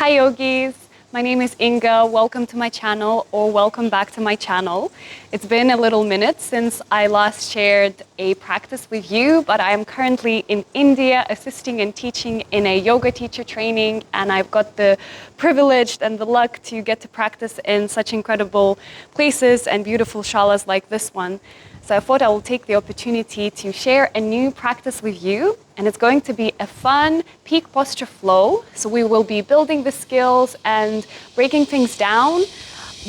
Hi yogis, my name is Inga. Welcome to my channel, or welcome back to my channel. It's been a little minute since I last shared a practice with you, but I am currently in India assisting and teaching in a yoga teacher training, and I've got the privilege and the luck to get to practice in such incredible places and beautiful shalas like this one. So I thought I will take the opportunity to share a new practice with you, and it's going to be a fun peak posture flow. So we will be building the skills and breaking things down,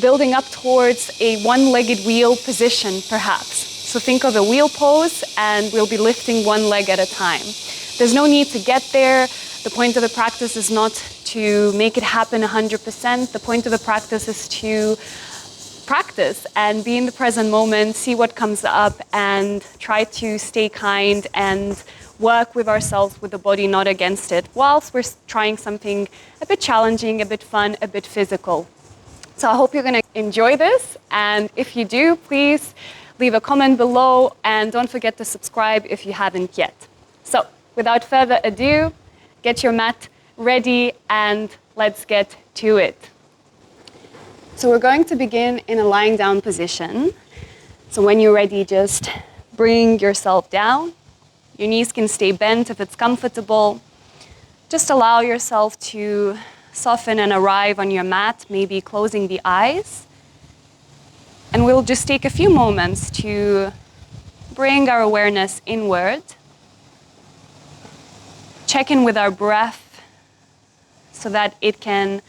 building up towards a one-legged wheel position perhaps. So think of a wheel pose, and we'll be lifting one leg at a time. There's no need to get there. The point of the practice is not to make it happen 100%. The point of the practice is to practice and be in the present moment, see what comes up, and try to stay kind and work with ourselves, with the body, not against it, whilst we're trying something a bit challenging, a bit fun, a bit physical. So I hope you're going to enjoy this, and if you do, please leave a comment below and don't forget to subscribe if you haven't yet. So without further ado, get your mat ready and let's get to it. So we're going to begin in a lying down position. So when you're ready, just bring yourself down. Your knees can stay bent if it's comfortable. Just allow yourself to soften and arrive on your mat, maybe closing the eyes. And we'll just take a few moments to bring our awareness inward. Check in with our breath so that it can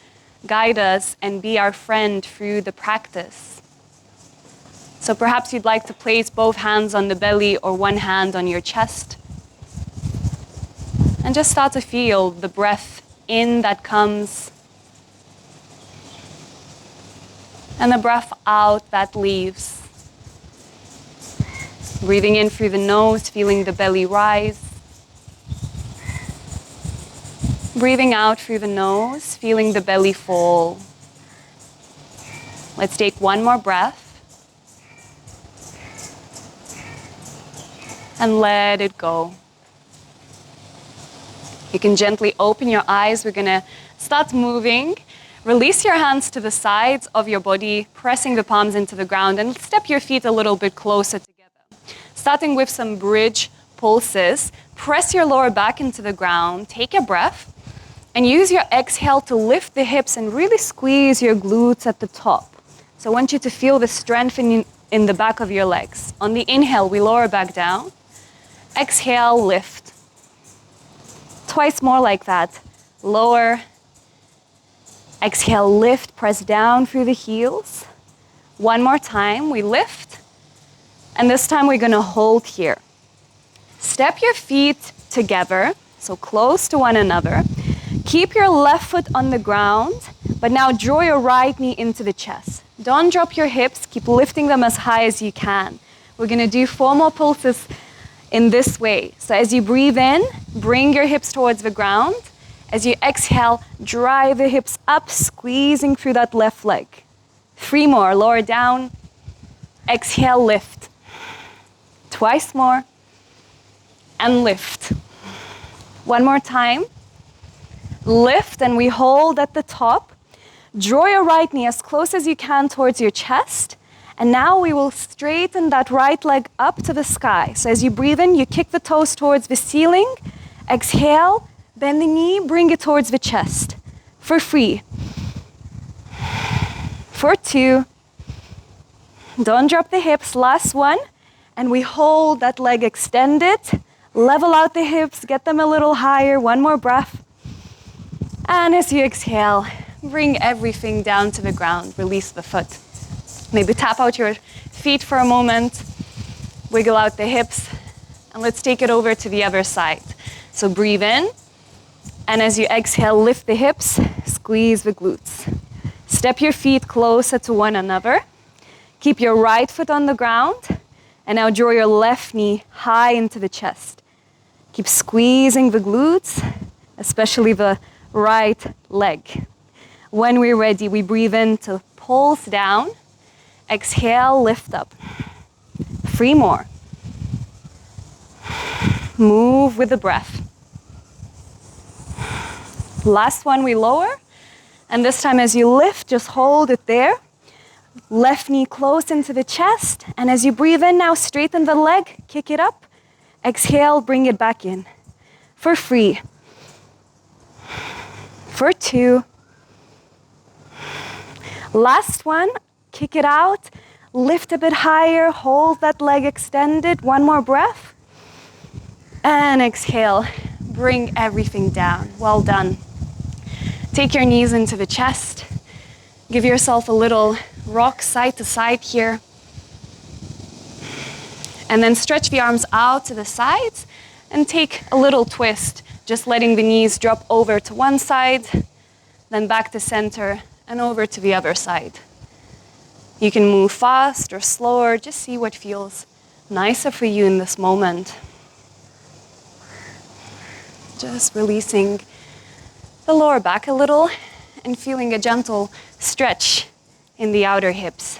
guide us and be our friend through the practice. So perhaps you'd like to place both hands on the belly or one hand on your chest. And just start to feel the breath in that comes and the breath out that leaves. Breathing in through the nose, feeling the belly rise. Breathing out through the nose, feeling the belly fall. Let's take one more breath. And let it go. You can gently open your eyes. We're going to start moving. Release your hands to the sides of your body, pressing the palms into the ground, and step your feet a little bit closer together. Starting with some bridge pulses. Press your lower back into the ground. Take a breath. And use your exhale to lift the hips and really squeeze your glutes at the top. So I want you to feel the strength in the back of your legs. On the inhale, we lower back down. Exhale, lift. Twice more like that. Lower. Exhale, lift. Press down through the heels. One more time, we lift. And this time we're going to hold here. Step your feet together, so close to one another. Keep your left foot on the ground, but now draw your right knee into the chest. Don't drop your hips, keep lifting them as high as you can. We're gonna do 4 more pulses in this way. So as you breathe in, bring your hips towards the ground. As you exhale, drive the hips up, squeezing through that left leg. 3 more, lower down. Exhale, lift. Twice more, and lift. One more time. Lift, and we hold at the top. Draw your right knee as close as you can towards your chest. And now we will straighten that right leg up to the sky. So as you breathe in, you kick the toes towards the ceiling. Exhale, bend the knee, bring it towards the chest. For 3. For 2. Don't drop the hips. Last one. And we hold that leg extended. Level out the hips, get them a little higher. One more breath. And as you exhale, bring everything down to the ground. Release the foot. Maybe tap out your feet for a moment. Wiggle out the hips. And let's take it over to the other side. So breathe in. And as you exhale, lift the hips. Squeeze the glutes. Step your feet closer to one another. Keep your right foot on the ground. And now draw your left knee high into the chest. Keep squeezing the glutes, especially the right leg. When we're ready, we breathe in to pulse down. Exhale, lift up. 3 more. Move with the breath. Last one, we lower. And this time as you lift, just hold it there. Left knee close into the chest. And as you breathe in now, straighten the leg, kick it up. Exhale, bring it back in. For 3. For 2. Last one, kick it out. Lift a bit higher, hold that leg extended. One more breath. And exhale, bring everything down. Well done. Take your knees into the chest. Give yourself a little rock side to side here. And then stretch the arms out to the sides and take a little twist, just letting the knees drop over to one side, then back to center and over to the other side. You can move fast or slower, just see what feels nicer for you in this moment. Just releasing the lower back a little and feeling a gentle stretch in the outer hips.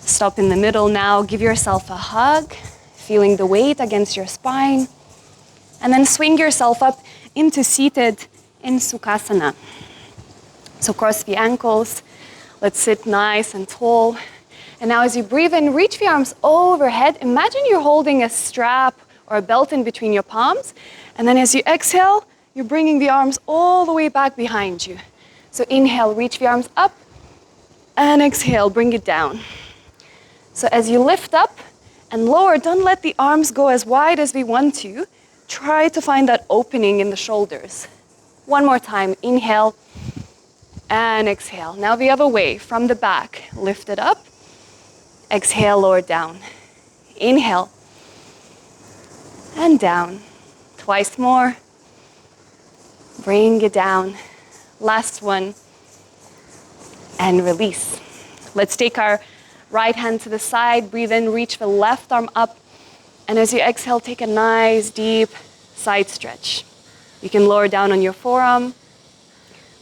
Stop in the middle now, give yourself a hug, feeling the weight against your spine, and then swing yourself up into seated in Sukhasana. So cross the ankles, let's sit nice and tall. And now as you breathe in, reach the arms overhead. Imagine you're holding a strap or a belt in between your palms. And then as you exhale, you're bringing the arms all the way back behind you. So inhale, reach the arms up, and exhale, bring it down. So as you lift up and lower, don't let the arms go as wide as we want to. Try to find that opening in the shoulders. One more time, inhale and exhale. Now the other way, from the back, lift it up. Exhale, lower down. Inhale and down. Twice more. Bring it down. Last one. And release. Let's take our right hand to the side. Breathe in, reach the left arm up. And as you exhale, take a nice deep side stretch. You can lower down on your forearm,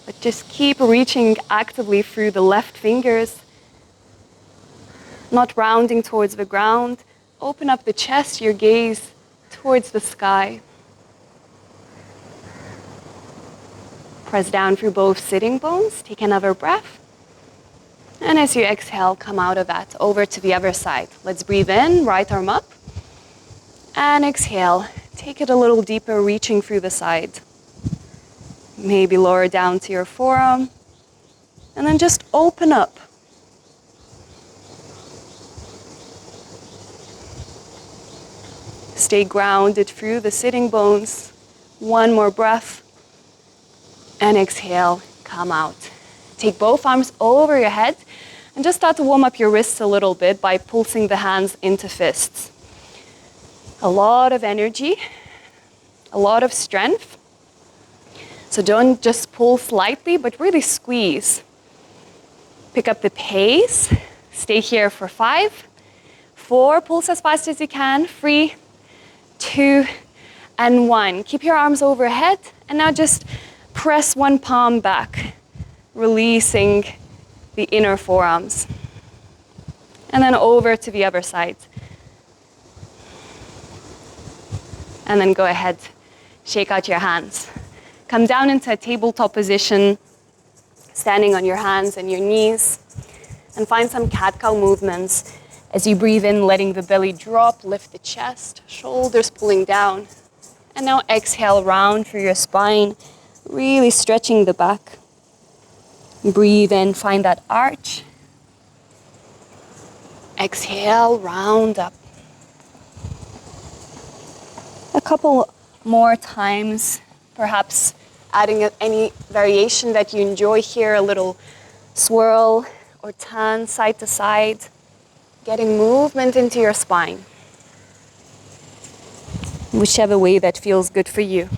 but just keep reaching actively through the left fingers. Not rounding towards the ground. Open up the chest, your gaze towards the sky. Press down through both sitting bones. Take another breath. And as you exhale, come out of that, over to the other side. Let's breathe in, right arm up. And exhale, take it a little deeper, reaching through the side. Maybe lower down to your forearm. And then just open up. Stay grounded through the sitting bones. One more breath. And exhale, come out. Take both arms over your head and just start to warm up your wrists a little bit by pulsing the hands into fists. A lot of energy, a lot of strength. So don't just pull slightly, but really squeeze. Pick up the pace. Stay here for 5, 4, pulse as fast as you can. 3, 2, and 1. Keep your arms overhead, and now just press one palm back, releasing the inner forearms. And then over to the other side. And then go ahead, shake out your hands. Come down into a tabletop position, standing on your hands and your knees, and find some cat-cow movements. As you breathe in, letting the belly drop, lift the chest, shoulders pulling down. And now exhale, round through your spine, really stretching the back. Breathe in, find that arch. Exhale, round up. A couple more times, perhaps adding any variation that you enjoy here, a little swirl or turn side to side. Getting movement into your spine. Whichever way that feels good for you.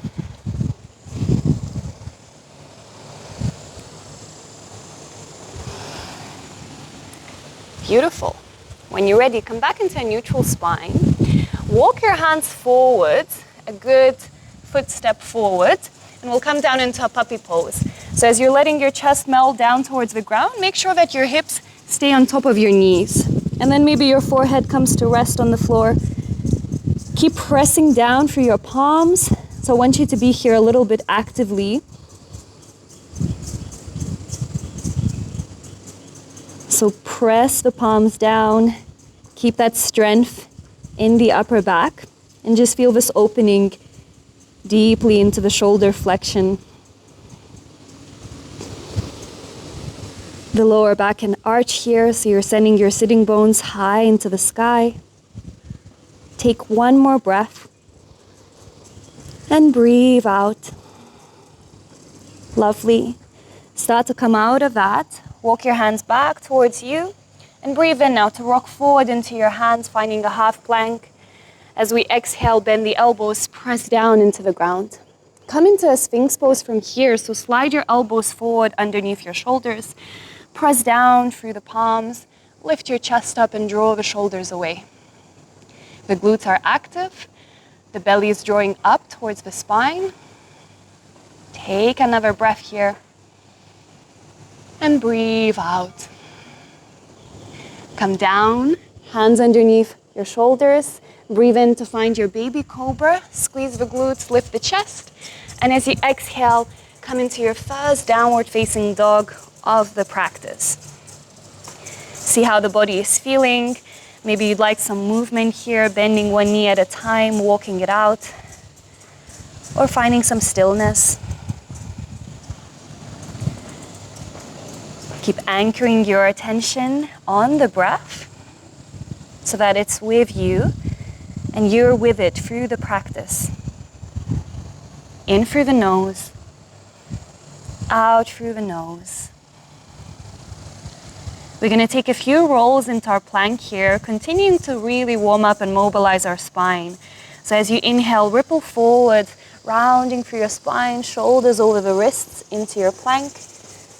Beautiful. When you're ready, come back into a neutral spine. Walk your hands forward, a good footstep forward, and we'll come down into a puppy pose. So as you're letting your chest melt down towards the ground, make sure that your hips stay on top of your knees. And then maybe your forehead comes to rest on the floor. Keep pressing down through your palms, So I want you to be here a little bit actively. So press the palms down, keep that strength in the upper back, and just feel this opening deeply into the shoulder flexion. The lower back can arch here, so you're sending your sitting bones high into the sky. Take one more breath and breathe out. Lovely. Start to come out of that. Walk your hands back towards you and breathe in now to rock forward into your hands, finding a half plank. As we exhale, bend the elbows, press down into the ground. Come into a Sphinx pose from here, so slide your elbows forward underneath your shoulders. Press down through the palms, lift your chest up and draw the shoulders away. The glutes are active, the belly is drawing up towards the spine. Take another breath here and breathe out. Come down, hands underneath your shoulders. Breathe in to find your baby cobra. Squeeze the glutes, lift the chest. And as you exhale, come into your first downward facing dog of the practice. See how the body is feeling. Maybe you'd like some movement here, bending one knee at a time, walking it out, or finding some stillness. Keep anchoring your attention on the breath so that it's with you and you're with it through the practice. In through the nose, out through the nose. We're going to take a few rolls into our plank here, continuing to really warm up and mobilize our spine. So as you inhale, ripple forward, rounding through your spine, shoulders over the wrists into your plank.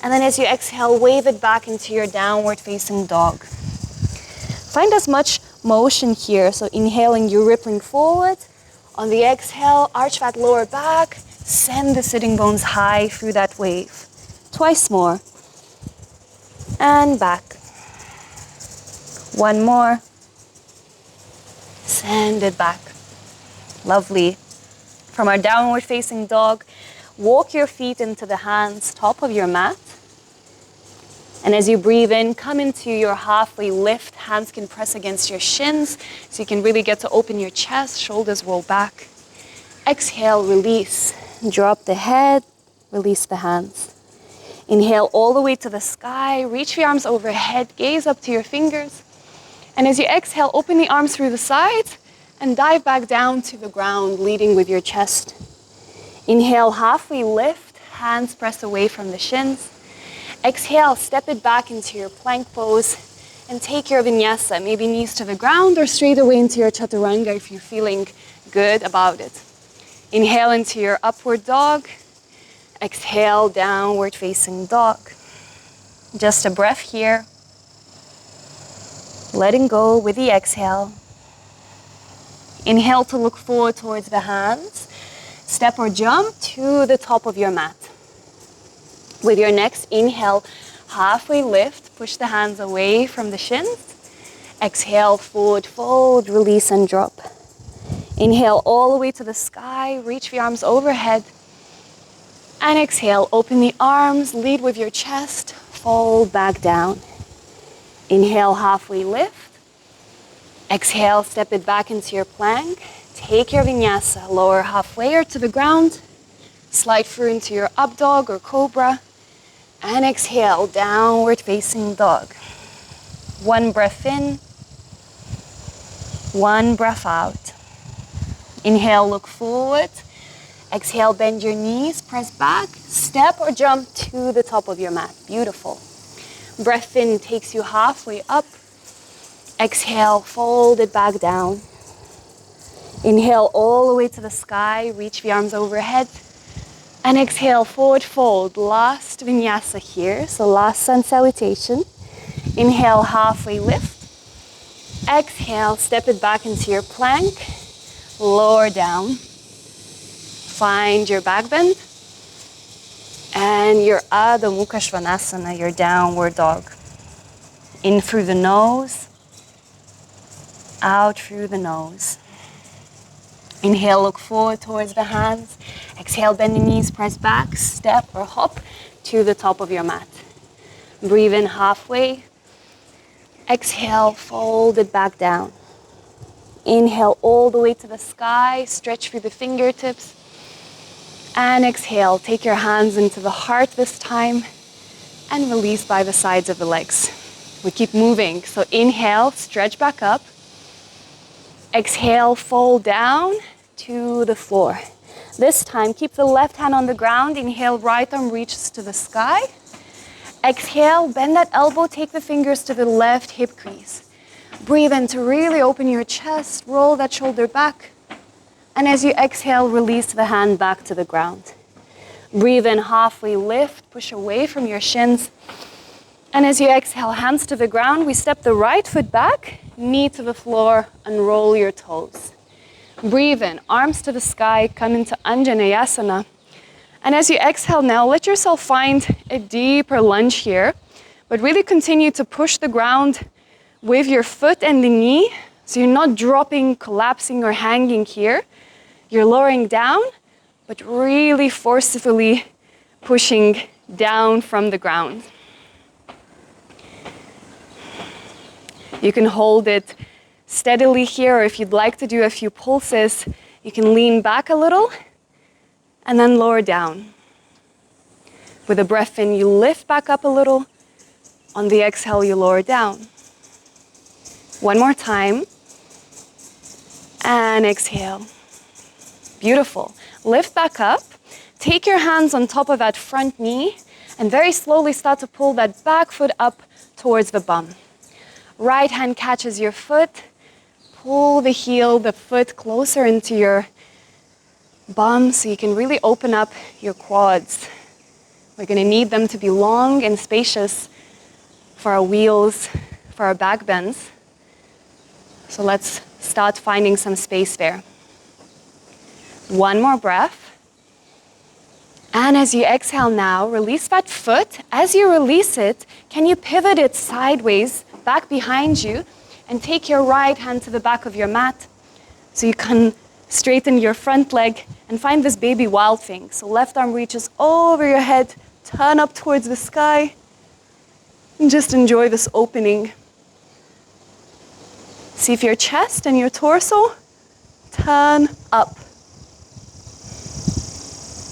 And then as you exhale, wave it back into your downward facing dog. Find as much motion here. So inhaling, you're rippling forward. On the exhale, arch that lower back, send the sitting bones high through that wave. Twice more. And back. One more. Send it back. Lovely. From our downward facing dog, walk your feet into the hands, top of your mat. And as you breathe in, come into your halfway lift. Hands can press against your shins, so you can really get to open your chest, shoulders roll back. Exhale, release. Drop the head, release the hands. Inhale all the way to the sky, reach the arms overhead, gaze up to your fingers. And as you exhale, open the arms through the sides and dive back down to the ground, leading with your chest. Inhale, halfway lift, hands press away from the shins. Exhale, step it back into your plank pose and take your vinyasa, maybe knees to the ground or straight away into your chaturanga if you're feeling good about it. Inhale into your upward dog. Exhale, downward facing dog. Just a breath here. Letting go with the exhale. Inhale to look forward towards the hands. Step or jump to the top of your mat. With your next inhale, halfway lift, push the hands away from the shins. Exhale, forward fold, release and drop. Inhale all the way to the sky, reach the arms overhead. And exhale, open the arms, lead with your chest, fold back down. Inhale, halfway lift. Exhale, step it back into your plank. Take your vinyasa, lower halfway or to the ground. Slide through into your up dog or cobra. And exhale, downward facing dog. One breath in, one breath out. Inhale, look forward. Exhale, bend your knees, press back, step or jump to the top of your mat. Beautiful. Breath in takes you halfway up. Exhale, fold it back down. Inhale all the way to the sky, reach the arms overhead. And exhale, forward fold. Last vinyasa here, so last sun salutation. Inhale, halfway lift. Exhale, step it back into your plank. Lower down. Find your back bend. And your Adho Mukha Svanasana, your downward dog. In through the nose. Out through the nose. Inhale, look forward towards the hands. Exhale, bend the knees, press back, step or hop to the top of your mat. Breathe in halfway. Exhale, fold it back down. Inhale all the way to the sky, stretch through the fingertips. And exhale, take your hands into the heart this time and release by the sides of the legs. We keep moving. So inhale, stretch back up. Exhale, fold down to the floor. This time, keep the left hand on the ground. Inhale, right arm reaches to the sky. Exhale, bend that elbow, take the fingers to the left hip crease. Breathe in to really open your chest, roll that shoulder back. And as you exhale, release the hand back to the ground. Breathe in, halfway lift, push away from your shins. And as you exhale, hands to the ground, we step the right foot back, knee to the floor, unroll your toes. Breathe in, arms to the sky, come into Anjaneyasana. And as you exhale now, let yourself find a deeper lunge here, but really continue to push the ground with your foot and the knee. So you're not dropping, collapsing, or hanging here. You're lowering down, but really forcefully pushing down from the ground. You can hold it steadily here, or if you'd like to do a few pulses, you can lean back a little and then lower down. With a breath in, you lift back up a little. On the exhale, you lower down. One more time. And exhale. Beautiful. Lift back up. Take your hands on top of that front knee and very slowly start to pull that back foot up towards the bum. Right hand catches your foot. Pull the heel, the foot closer into your bum so you can really open up your quads. We're going to need them to be long and spacious for our wheels, for our back bends. So let's start finding some space there. One more breath. And as you exhale now, release that foot. As you release it, can you pivot it sideways, back behind you, and take your right hand to the back of your mat so you can straighten your front leg and find this baby wild thing. So left arm reaches over your head, turn up towards the sky, and just enjoy this opening. See if your chest and your torso turn up.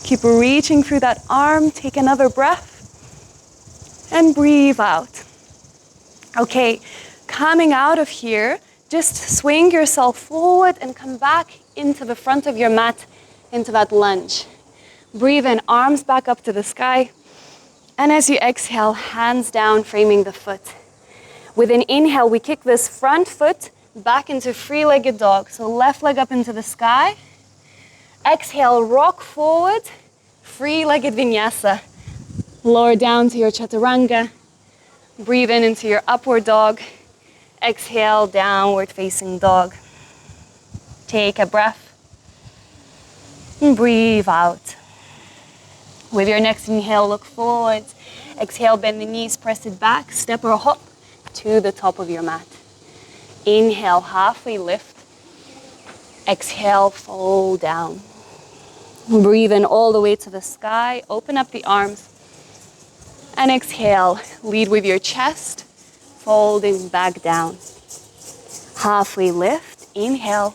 Keep reaching through that arm, take another breath, and breathe out. Okay, coming out of here, just swing yourself forward and come back into the front of your mat, into that lunge. Breathe in, arms back up to the sky. And as you exhale, hands down, framing the foot. With an inhale, we kick this front foot back into three-legged dog. So left leg up into the sky. Exhale, rock forward, three-legged vinyasa. Lower down to your chaturanga. Breathe in into your upward dog. Exhale, downward facing dog. Take a breath. And breathe out. With your next inhale, look forward. Exhale, bend the knees, press it back, step or hop to the top of your mat. Inhale, halfway lift. Exhale, fold down. Breathe in all the way to the sky, open up the arms. And exhale, lead with your chest, folding back down. Halfway lift, inhale.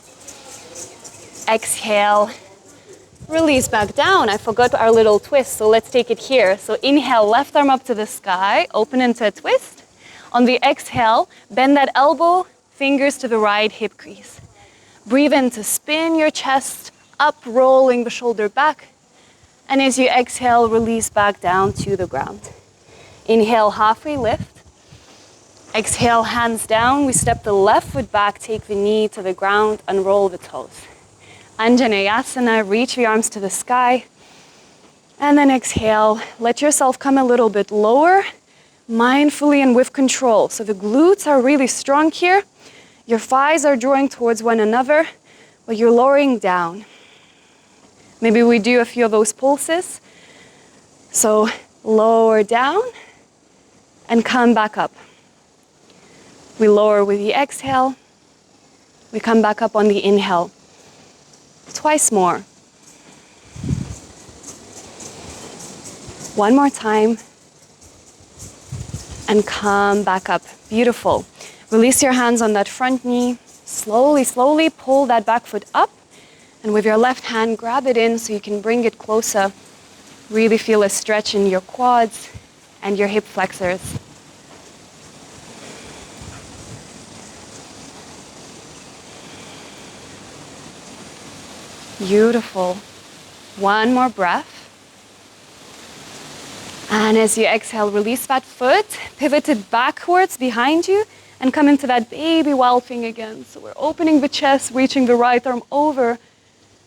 Exhale, release back down. I forgot our little twist, so let's take it here. So inhale, left arm up to the sky, open into a twist. On the exhale, bend that elbow, fingers to the right hip crease. Breathe in to spin your chest up, rolling the shoulder back. And as you exhale, release back down to the ground. Inhale, halfway lift. Exhale, hands down. We step the left foot back, take the knee to the ground, unroll the toes. Anjaneyasana, reach the arms to the sky. And then exhale, let yourself come a little bit lower, mindfully and with control. So the glutes are really strong here. Your thighs are drawing towards one another, but you're lowering down. Maybe we do a few of those pulses. So lower down and come back up. We lower with the exhale. We come back up on the inhale. Twice more. One more time. And come back up. Beautiful. Release your hands on that front knee. Slowly, slowly pull that back foot up. And with your left hand, grab it in so you can bring it closer. Really feel a stretch in your quads and your hip flexors. Beautiful. One more breath. And as you exhale, release that foot, pivot it backwards behind you, and come into that baby wild thing again. So we're opening the chest, reaching the right arm over.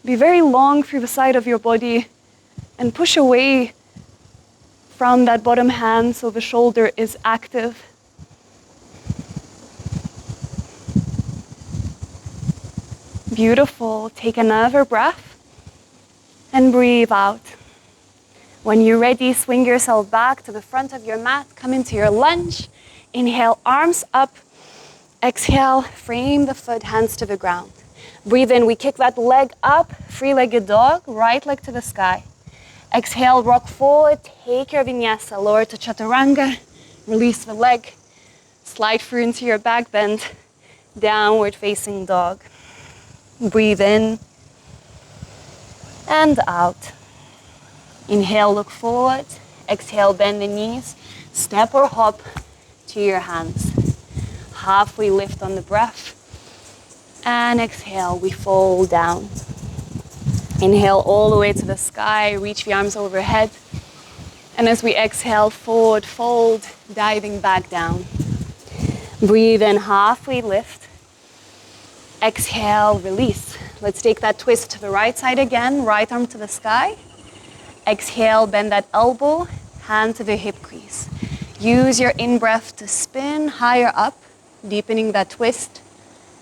Be very long through the side of your body, and push away from that bottom hand so the shoulder is active. Beautiful. Take another breath and breathe out. When you're ready, swing yourself back to the front of your mat. Come into your lunge. Inhale, arms up. Exhale, frame the foot, hands to the ground. Breathe in, we kick that leg up, three-legged dog, right leg to the sky. Exhale, rock forward, take your vinyasa, lower to chaturanga. Release the leg, slide through into your back bend, downward facing dog. Breathe in and out. Inhale, look forward. Exhale, bend the knees. Step or hop to your hands. Halfway lift on the breath. And exhale, we fold down. Inhale all the way to the sky. Reach the arms overhead. And as we exhale, forward fold, diving back down. Breathe in, halfway lift. Exhale, release. Let's take that twist to the right side again. Right arm to the sky. Exhale, bend that elbow, hand to the hip crease. Use your in-breath to spin higher up, deepening that twist.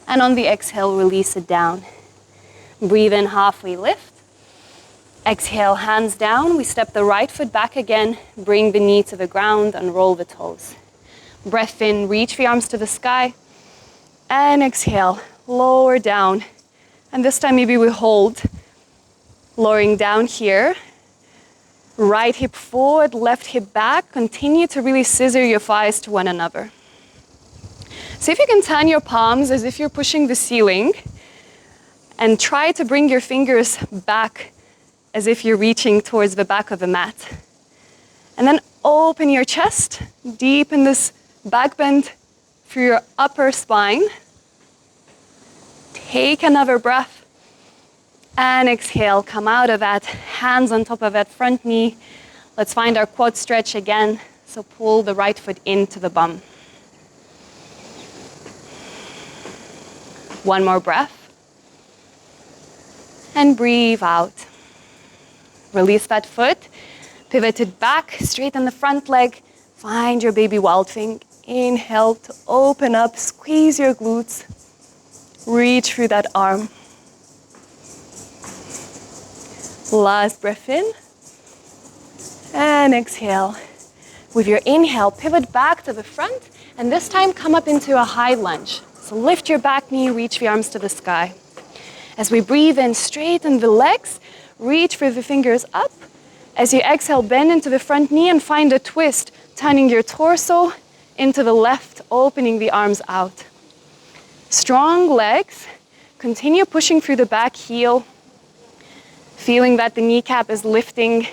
And on the exhale, release it down. Breathe in, halfway lift. Exhale, hands down. We step the right foot back again. Bring the knee to the ground and roll the toes. Breath in, reach the arms to the sky. And exhale, lower down. And this time maybe we hold, lowering down here. Right hip forward, left hip back. Continue to really scissor your thighs to one another. See if you can turn your palms as if you're pushing the ceiling, and try to bring your fingers back as if you're reaching towards the back of the mat. And then open your chest, deepen this back bend through your upper spine. Take another breath. And exhale, come out of that, hands on top of that front knee. Let's find our quad stretch again. So pull the right foot into the bum. One more breath. And breathe out. Release that foot. Pivot it back, straighten the front leg. Find your baby wild thing. Inhale to open up, squeeze your glutes. Reach through that arm. Last breath in. And exhale. With your inhale, pivot back to the front. And this time, come up into a high lunge. So lift your back knee, reach the arms to the sky. As we breathe in, straighten the legs. Reach for the fingers up. As you exhale, bend into the front knee and find a twist, turning your torso into the left, opening the arms out. Strong legs. Continue pushing through the back heel. Feeling that the kneecap is lifting,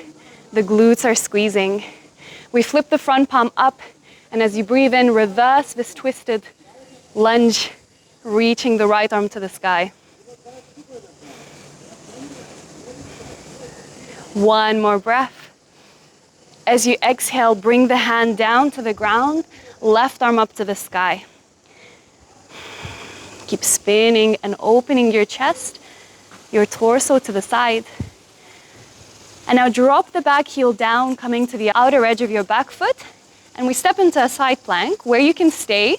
the glutes are squeezing. We flip the front palm up, and as you breathe in, reverse this twisted lunge, reaching the right arm to the sky. One more breath. As you exhale, bring the hand down to the ground, left arm up to the sky. Keep spinning and opening your chest, your torso to the side. And now drop the back heel down, coming to the outer edge of your back foot. And we step into a side plank where you can stay,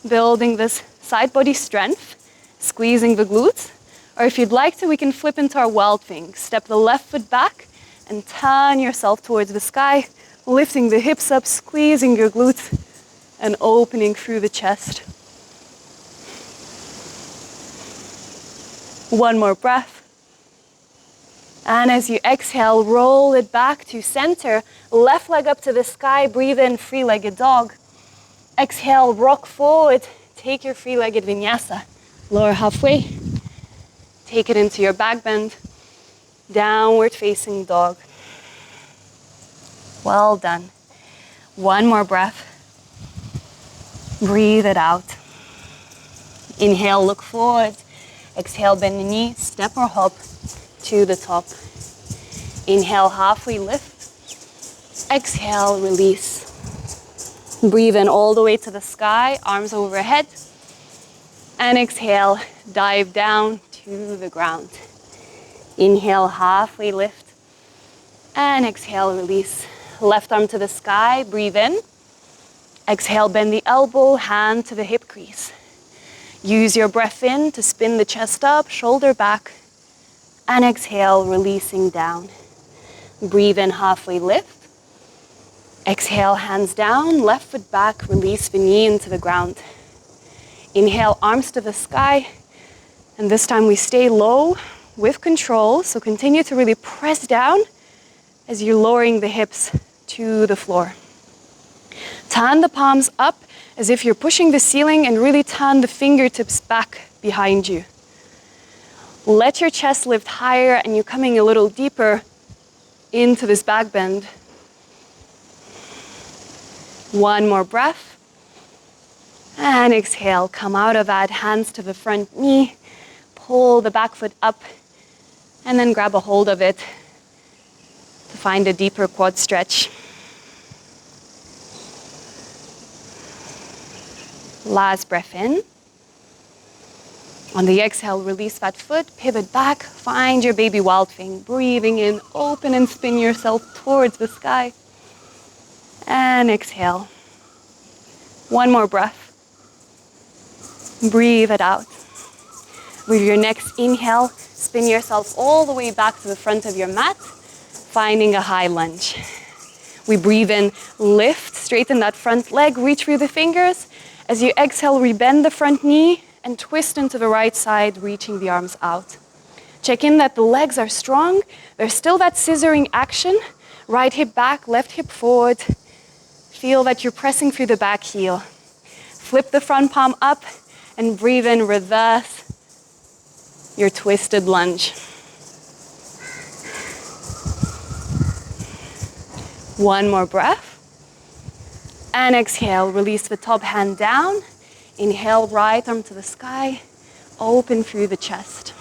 building this side body strength, squeezing the glutes. Or if you'd like to, we can flip into our wild thing. Step the left foot back and turn yourself towards the sky, lifting the hips up, squeezing your glutes, and opening through the chest. One more breath. And as you exhale, roll it back to center. Left leg up to the sky. Breathe in, three-legged dog. Exhale, rock forward. Take your three-legged vinyasa. Lower halfway. Take it into your back bend. Downward facing dog. Well done. One more breath. Breathe it out. Inhale, look forward. Exhale, bend the knee, step or hop to the top. Inhale, halfway lift. Exhale, release. Breathe in all the way to the sky, arms overhead. And exhale, dive down to the ground. Inhale, halfway lift. And exhale, release. Left arm to the sky, breathe in. Exhale, bend the elbow, hand to the hip crease. Use your breath in to spin the chest up, shoulder back. And exhale, releasing down. Breathe in, halfway lift. Exhale, hands down, left foot back, release the knee into the ground. Inhale, arms to the sky. And this time we stay low with control. So continue to really press down as you're lowering the hips to the floor. Turn the palms up as if you're pushing the ceiling and really turn the fingertips back behind you. Let your chest lift higher and you're coming a little deeper into this back bend. One more breath. And exhale, come out of that, hands to the front knee. Pull the back foot up and then grab a hold of it to find a deeper quad stretch. Last breath in. On the exhale, release that foot, pivot back, find your baby wild thing. Breathing in, open and spin yourself towards the sky. And exhale. One more breath. Breathe it out. With your next inhale, spin yourself all the way back to the front of your mat, finding a high lunge. We breathe in, lift, straighten that front leg, reach through the fingers. As you exhale, rebend the front knee and twist into the right side, reaching the arms out. Check in that the legs are strong. There's still that scissoring action. Right hip back, left hip forward. Feel that you're pressing through the back heel. Flip the front palm up and breathe in, reverse your twisted lunge. One more breath. And exhale, release the top hand down. Inhale, right arm to the sky. Open through the chest.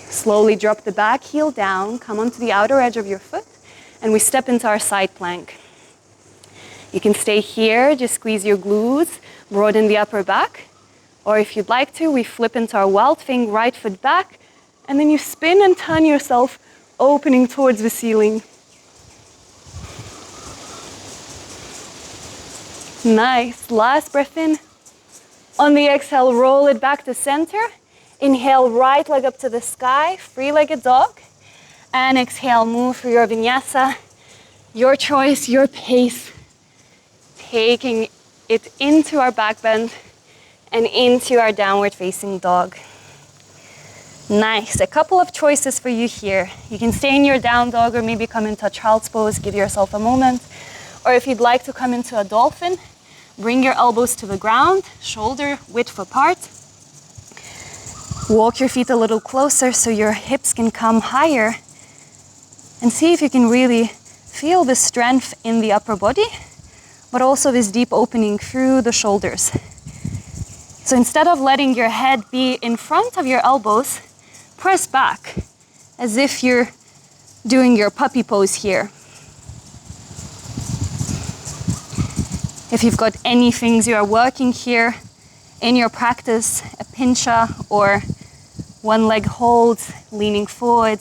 Slowly drop the back heel down. Come onto the outer edge of your foot. And we step into our side plank. You can stay here, just squeeze your glutes, broaden the upper back. Or if you'd like to, we flip into our wild thing, right foot back. And then you spin and turn yourself, opening towards the ceiling. Nice. Last breath in. On the exhale, roll it back to center. Inhale, right leg up to the sky, three-legged dog. And exhale, move through your vinyasa. Your choice, your pace. Taking it into our back bend and into our downward facing dog. Nice. A couple of choices for you here. You can stay in your down dog or maybe come into a child's pose. Give yourself a moment. Or if you'd like to come into a dolphin, bring your elbows to the ground, shoulder width apart. Walk your feet a little closer so your hips can come higher. And see if you can really feel the strength in the upper body, but also this deep opening through the shoulders. So instead of letting your head be in front of your elbows, press back as if you're doing your puppy pose here. If you've got any things you are working here in your practice, a pincha or one leg hold, leaning forward,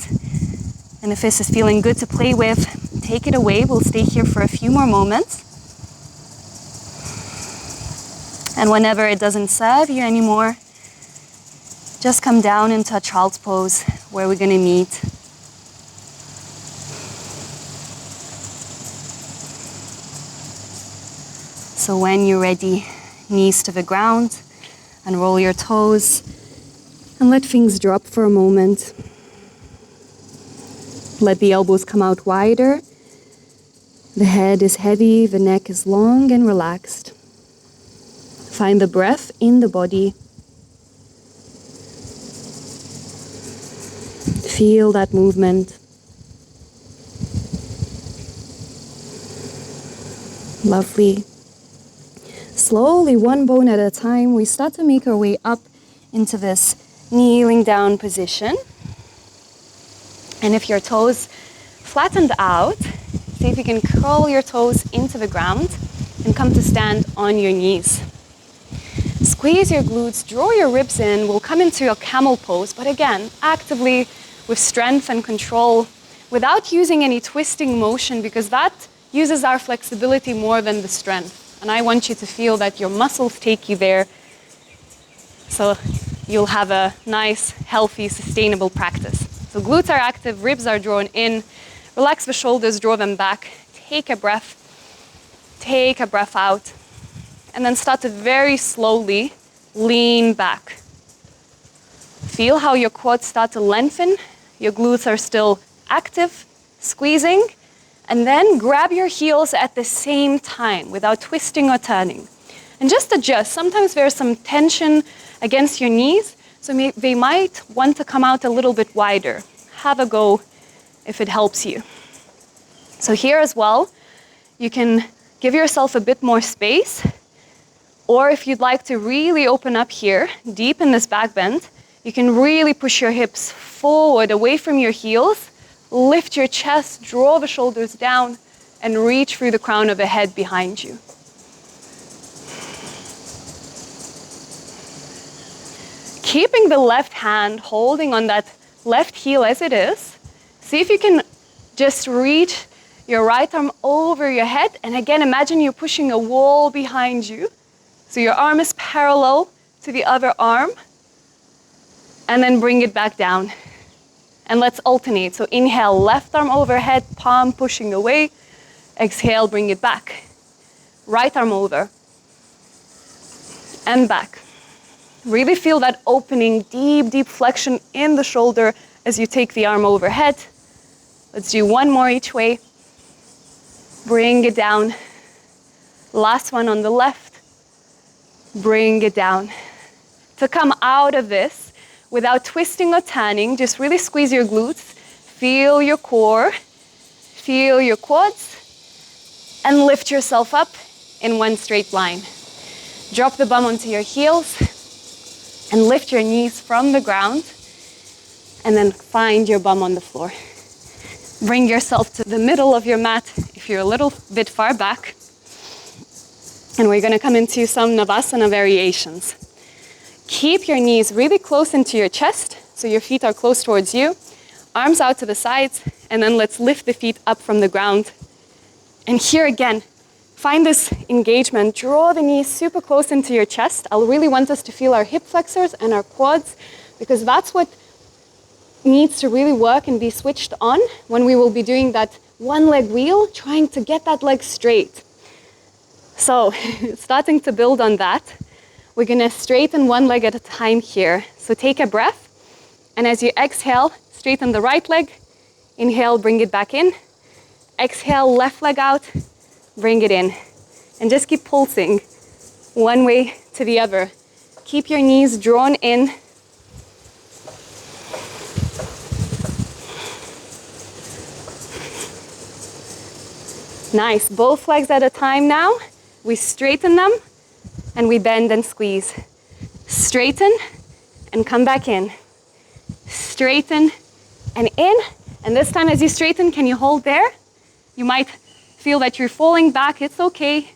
and if this is feeling good to play with, take it away. We'll stay here for a few more moments. And whenever it doesn't serve you anymore, just come down into a child's pose where we're going to meet. So when you're ready, knees to the ground, and roll your toes, and let things drop for a moment. Let the elbows come out wider. The head is heavy, the neck is long and relaxed. Find the breath in the body. Feel that movement. Lovely. Slowly, one bone at a time, we start to make our way up into this kneeling down position. And if your toes flattened out, see if you can curl your toes into the ground and come to stand on your knees. Squeeze your glutes, draw your ribs in. We'll come into a camel pose, but again, actively with strength and control, without using any twisting motion, because that uses our flexibility more than the strength. And I want you to feel that your muscles take you there, so you'll have a nice, healthy, sustainable practice. So glutes are active, ribs are drawn in. Relax the shoulders, draw them back. Take a breath out. And then start to very slowly lean back. Feel how your quads start to lengthen. Your glutes are still active, squeezing. And then grab your heels at the same time without twisting or turning. And just adjust. Sometimes there's some tension against your knees, so they might want to come out a little bit wider. Have a go if it helps you. So here as well, you can give yourself a bit more space, or if you'd like to really open up here, deep in this back bend, you can really push your hips forward, away from your heels, lift your chest, draw the shoulders down, and reach through the crown of the head behind you. Keeping the left hand holding on that left heel as it is, see if you can just reach your right arm over your head, and again, imagine you're pushing a wall behind you. So your arm is parallel to the other arm, and then bring it back down. And let's alternate. So inhale, left arm overhead, palm pushing away. Exhale, bring it back. Right arm over. And back. Really feel that opening, deep, deep flexion in the shoulder as you take the arm overhead. Let's do one more each way. Bring it down. Last one on the left. Bring it down. To come out of this, without twisting or turning, just really squeeze your glutes, feel your core, feel your quads, and lift yourself up in one straight line. Drop the bum onto your heels, and lift your knees from the ground, and then find your bum on the floor. Bring yourself to the middle of your mat if you're a little bit far back, and we're going to come into some Navasana variations. Keep your knees really close into your chest, so your feet are close towards you. Arms out to the sides, and then let's lift the feet up from the ground. And here again, find this engagement. Draw the knees super close into your chest. I really want us to feel our hip flexors and our quads, because that's what needs to really work and be switched on when we will be doing that one leg wheel, trying to get that leg straight. So, starting to build on that. We're going to straighten one leg at a time here. So take a breath, and as you exhale, straighten the right leg. Inhale, bring it back in. Exhale, left leg out, bring it in. And just keep pulsing one way to the other. Keep your knees drawn in. Nice, both legs at a time now. We straighten them, and we bend and squeeze. Straighten and come back in. Straighten and in. And this time as you straighten, can you hold there? You might feel that you're falling back, it's okay.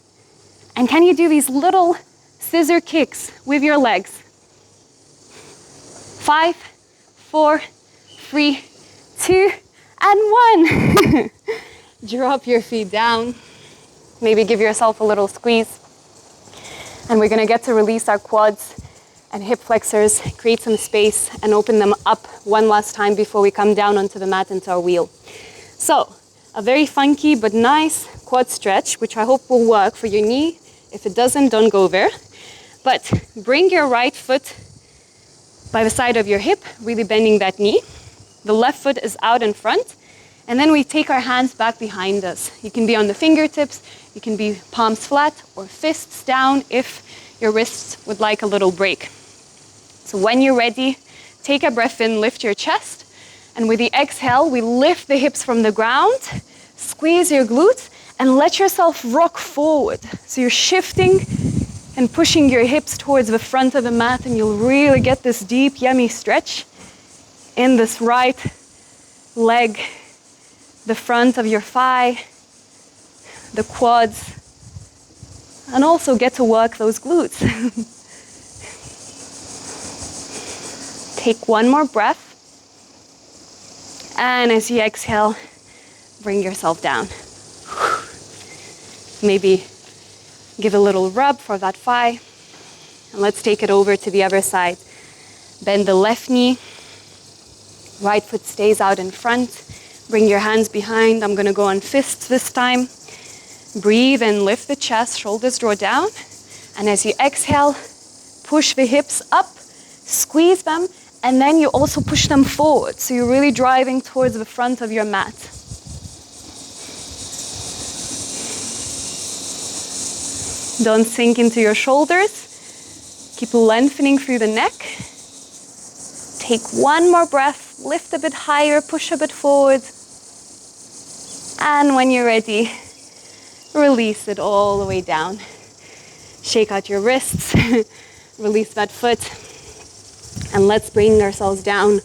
And can you do these little scissor kicks with your legs? 5, 4, 3, 2, and 1. Drop your feet down. Maybe give yourself a little squeeze. And we're going to get to release our quads and hip flexors, create some space, and open them up one last time before we come down onto the mat into our wheel. So, a very funky but nice quad stretch, which I hope will work for your knee. If it doesn't, don't go there. But bring your right foot by the side of your hip, really bending that knee. The left foot is out in front. And then we take our hands back behind us. You can be on the fingertips, you can be palms flat or fists down if your wrists would like a little break. So when you're ready, take a breath in, lift your chest. And with the exhale, we lift the hips from the ground, squeeze your glutes, and let yourself rock forward. So you're shifting and pushing your hips towards the front of the mat, and you'll really get this deep, yummy stretch in this right leg, the front of your thigh, the quads, and also get to work those glutes. Take one more breath. And as you exhale, bring yourself down. Maybe give a little rub for that thigh. And let's take it over to the other side. Bend the left knee. Right foot stays out in front. Bring your hands behind. I'm going to go on fists this time. Breathe and lift the chest, shoulders draw down. And as you exhale, push the hips up, squeeze them, and then you also push them forward. So you're really driving towards the front of your mat. Don't sink into your shoulders. Keep lengthening through the neck. Take one more breath, lift a bit higher, push a bit forward. And when you're ready, release it all the way down. Shake out your wrists, release that foot, and let's bring ourselves down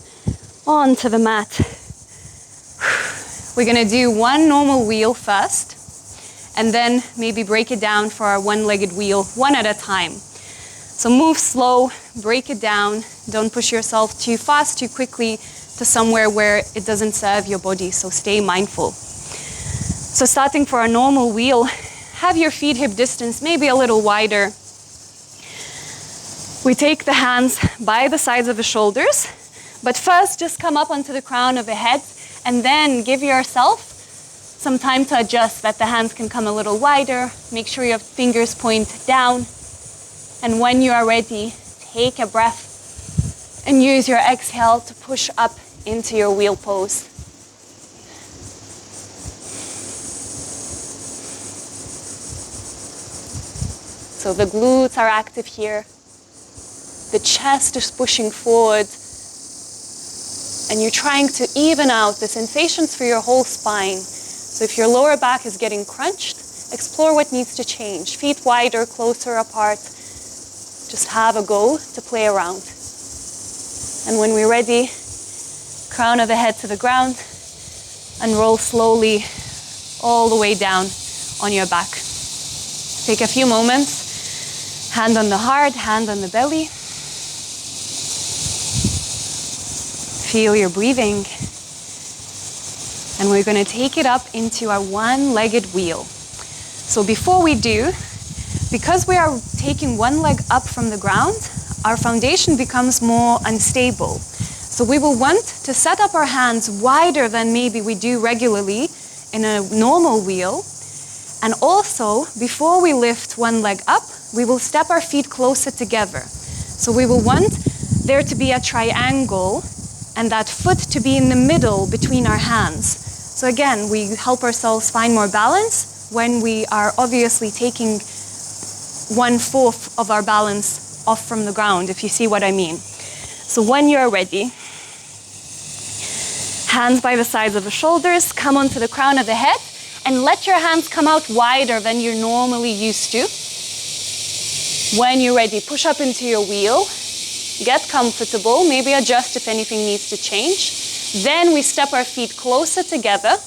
onto the mat. We're gonna do one normal wheel first, and then maybe break it down for our one-legged wheel, one at a time. So move slow, break it down. Don't push yourself too fast, too quickly to somewhere where it doesn't serve your body, so stay mindful. So starting for a normal wheel, have your feet hip distance maybe a little wider. We take the hands by the sides of the shoulders, but first just come up onto the crown of the head and then give yourself some time to adjust, that the hands can come a little wider. Make sure your fingers point down. And when you are ready, take a breath and use your exhale to push up into your wheel pose. So the glutes are active here. The chest is pushing forward. And you're trying to even out the sensations for your whole spine. So if your lower back is getting crunched, explore what needs to change. Feet wider, closer apart. Just have a go to play around. And when we're ready, crown of the head to the ground and roll slowly all the way down on your back. Take a few moments. Hand on the heart, hand on the belly. Feel your breathing. And we're going to take it up into our one-legged wheel. So before we do, because we are taking one leg up from the ground, our foundation becomes more unstable. So we will want to set up our hands wider than maybe we do regularly in a normal wheel. And also, before we lift one leg up, we will step our feet closer together. So we will want there to be a triangle and that foot to be in the middle between our hands. So again, we help ourselves find more balance when we are obviously taking 1/4 of our balance off from the ground, if you see what I mean. So when you're ready, hands by the sides of the shoulders, come onto the crown of the head, and let your hands come out wider than you're normally used to. When you're ready, push up into your wheel, get comfortable, maybe adjust if anything needs to change. Then we step our feet closer together,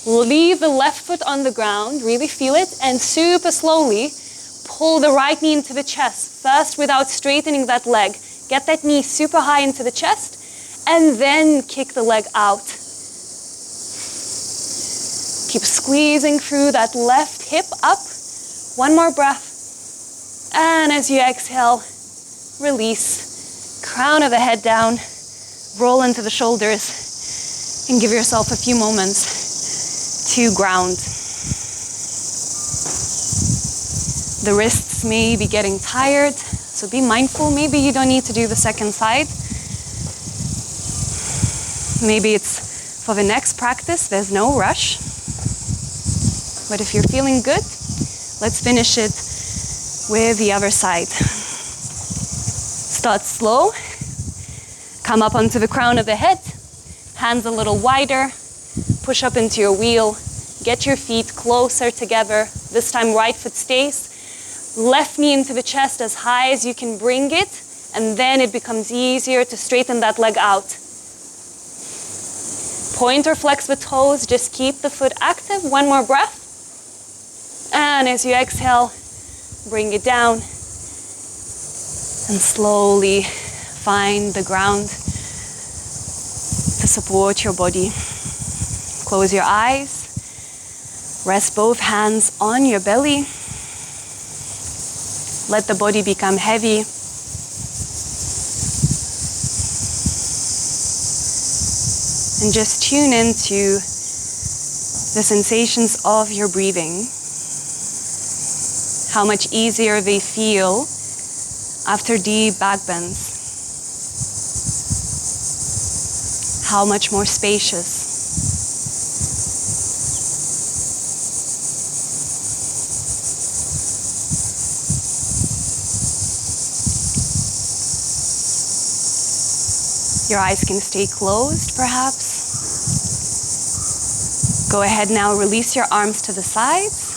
leave the left foot on the ground, really feel it, and super slowly pull the right knee into the chest. First, without straightening that leg, get that knee super high into the chest, and then kick the leg out. Keep squeezing through that left hip up. One more breath. And as you exhale, release. Crown of the head down. Roll into the shoulders. And give yourself a few moments to ground. The wrists may be getting tired, so So be mindful. Maybe you don't need to do the second side. Maybe it's for the next practice. There's no rush. But if you're feeling good, let's finish it with the other side. Start slow. Come up onto the crown of the head. Hands a little wider. Push up into your wheel. Get your feet closer together. This time right foot stays. Left knee into the chest as high as you can bring it. And then it becomes easier to straighten that leg out. Point or flex the toes. Just keep the foot active. One more breath. And as you exhale, bring it down. And slowly find the ground to support your body. Close your eyes. Rest both hands on your belly. Let the body become heavy. And just tune into the sensations of your breathing. How much easier they feel after deep back bends. How much more spacious. Your eyes can stay closed, perhaps. Go ahead now, release your arms to the sides.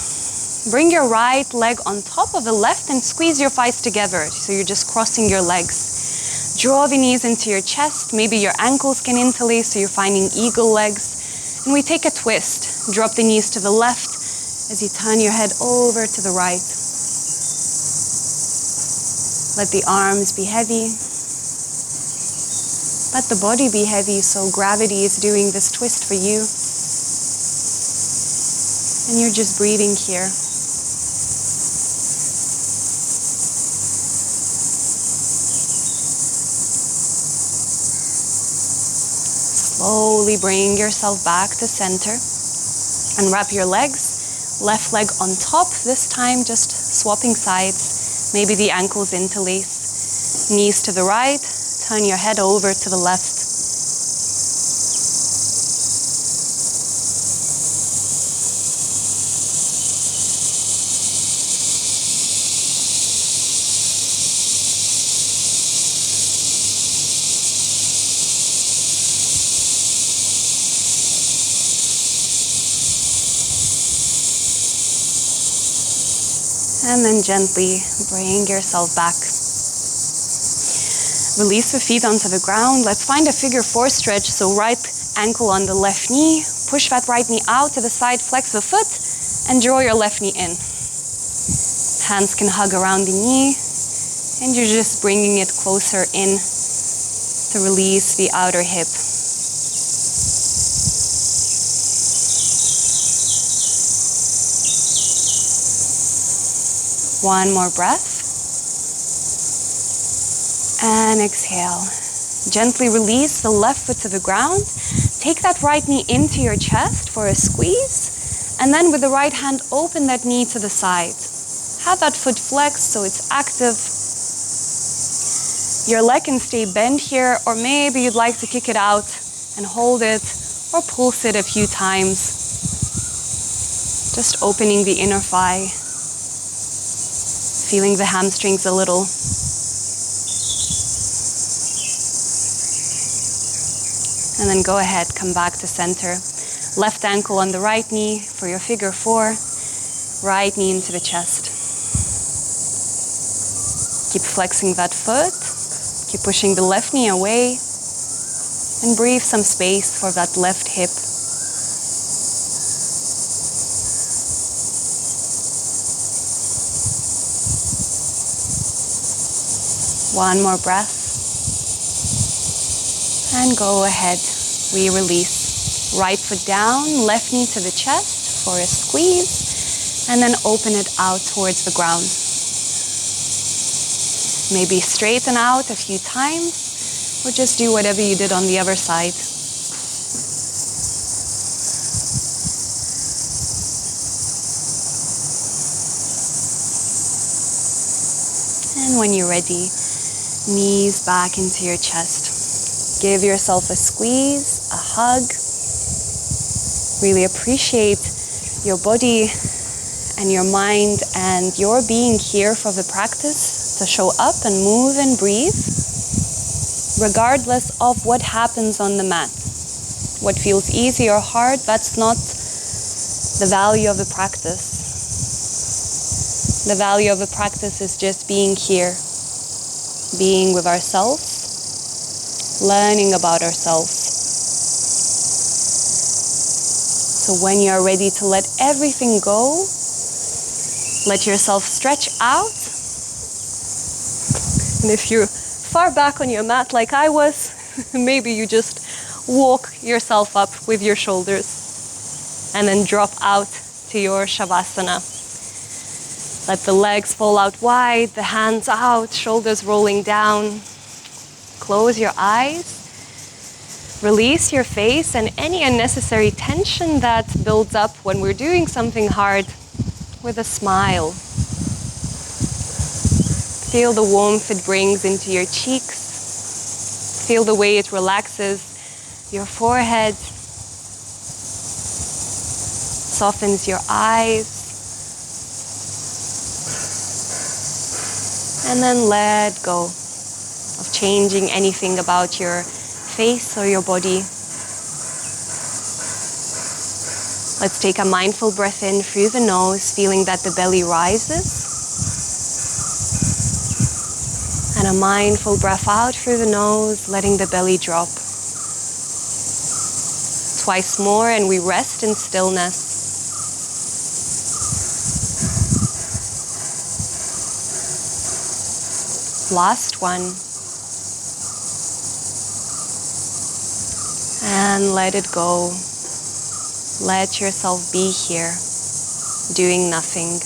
Bring your right leg on top of the left and squeeze your thighs together. So you're just crossing your legs. Draw the knees into your chest. Maybe your ankles can interlace, so you're finding eagle legs. And we take a twist. Drop the knees to the left as you turn your head over to the right. Let the arms be heavy. Let the body be heavy, so gravity is doing this twist for you. And you're just breathing here. Slowly bring yourself back to center and wrap your legs. Left leg on top, this time just swapping sides. Maybe the ankles interlace. Knees to the right, turn your head over to the left. And then gently bring yourself back. Release the feet onto the ground. Let's find a figure four stretch. So right ankle on the left knee. Push that right knee out to the side, flex the foot, and draw your left knee in. Hands can hug around the knee, and you're just bringing it closer in to release the outer hip. One more breath. And exhale. Gently release the left foot to the ground. Take that right knee into your chest for a squeeze. And then with the right hand, open that knee to the side. Have that foot flexed so it's active. Your leg can stay bent here, or maybe you'd like to kick it out and hold it or pulse it a few times. Just opening the inner thigh. Feeling the hamstrings a little. And then go ahead, come back to center. Left ankle on the right knee for your figure four. Right knee into the chest. Keep flexing that foot. Keep pushing the left knee away. And breathe some space for that left hip. One more breath. And go ahead, we release. Right foot down, left knee to the chest for a squeeze, and then open it out towards the ground. Maybe straighten out a few times, or just do whatever you did on the other side. And when you're ready, knees back into your chest. Give yourself a squeeze, a hug. Really appreciate your body and your mind and your being here for the practice, to show up and move and breathe, regardless of what happens on the mat. What feels easy or hard, that's not the value of the practice. The value of the practice is just being here, being with ourselves, learning about ourselves. So when you're ready to let everything go, let yourself stretch out. And if you're far back on your mat like I was, maybe you just walk yourself up with your shoulders and then drop out to your Shavasana. Let the legs fall out wide, the hands out, shoulders rolling down. Close your eyes. Release your face and any unnecessary tension that builds up when we're doing something hard with a smile. Feel the warmth it brings into your cheeks. Feel the way it relaxes your forehead, softens your eyes. And then let go of changing anything about your face or your body. Let's take a mindful breath in through the nose, feeling that the belly rises. And a mindful breath out through the nose, letting the belly drop. Twice more, and we rest in stillness. Last one. And let it go. Let yourself be here, doing nothing.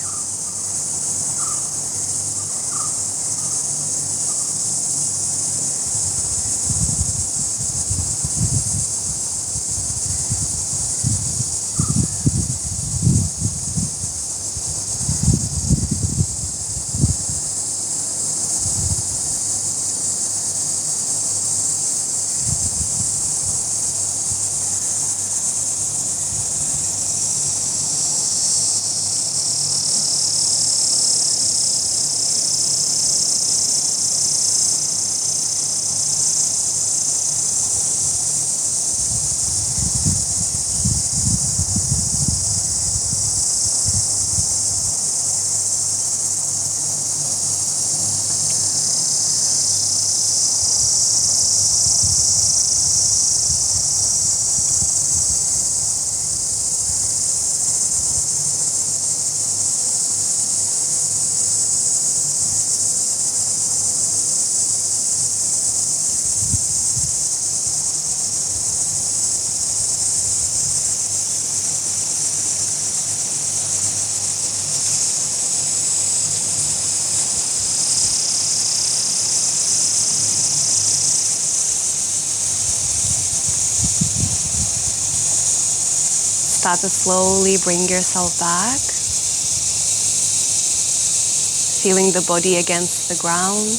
Start to slowly bring yourself back, feeling the body against the ground,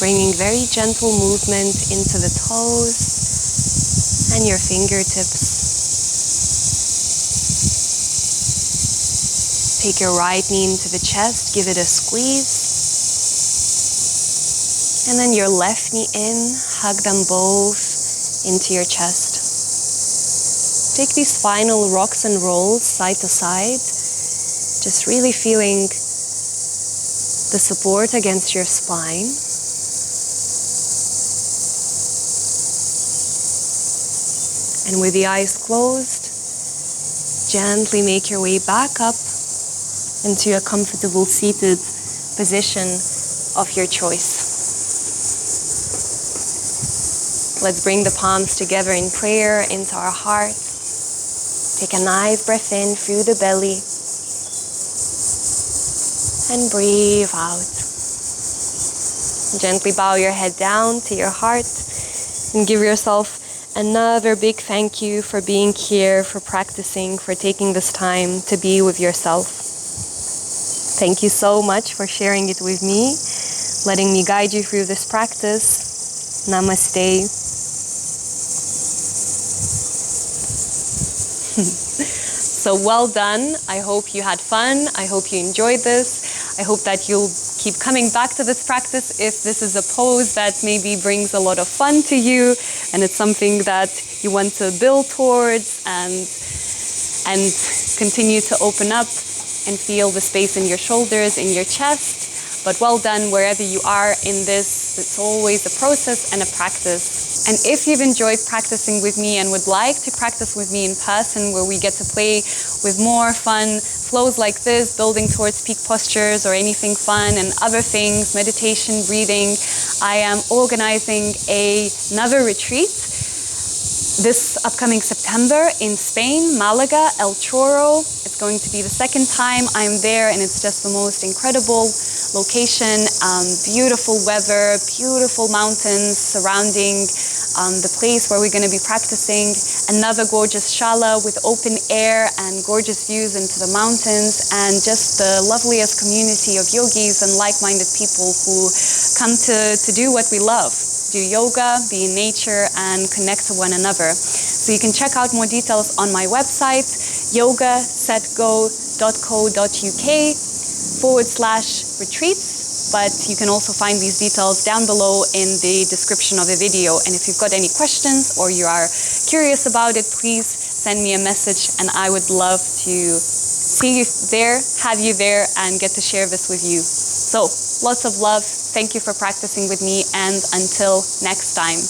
bringing very gentle movement into the toes and your fingertips. Take your right knee into the chest, give it a squeeze, and then your left knee in, hug them both into your chest. Take these final rocks and rolls side to side, just really feeling the support against your spine. And with the eyes closed, gently make your way back up into a comfortable seated position of your choice. Let's bring the palms together in prayer into our heart. Take a nice breath in through the belly and breathe out. Gently bow your head down to your heart and give yourself another big thank you for being here, for practicing, for taking this time to be with yourself. Thank you so much for sharing it with me, letting me guide you through this practice. Namaste. So well done. I hope you had fun. I hope you enjoyed this. I hope that you'll keep coming back to this practice if this is a pose that maybe brings a lot of fun to you and it's something that you want to build towards and continue to open up and feel the space in your shoulders, in your chest. But well done wherever you are in this. It's always a process and a practice. And if you've enjoyed practicing with me and would like to practice with me in person, where we get to play with more fun flows like this, building towards peak postures or anything fun and other things, meditation, breathing, I am organizing another retreat this upcoming September in Spain, Malaga, El Chorro. It's going to be the second time I'm there, and it's just the most incredible location, beautiful weather, beautiful mountains surrounding the place where we're going to be practicing. Another gorgeous shala with open air and gorgeous views into the mountains, and just the loveliest community of yogis and like-minded people who come to do what we love. Do yoga, be in nature, and connect to one another. So you can check out more details on my website, yogasetgo.co.uk/retreats. But you can also find these details down below in the description of the video. And if you've got any questions or you are curious about it, please send me a message and I would love to see you there, have you there, and get to share this with you. So lots of love. Thank you for practicing with me, and until next time.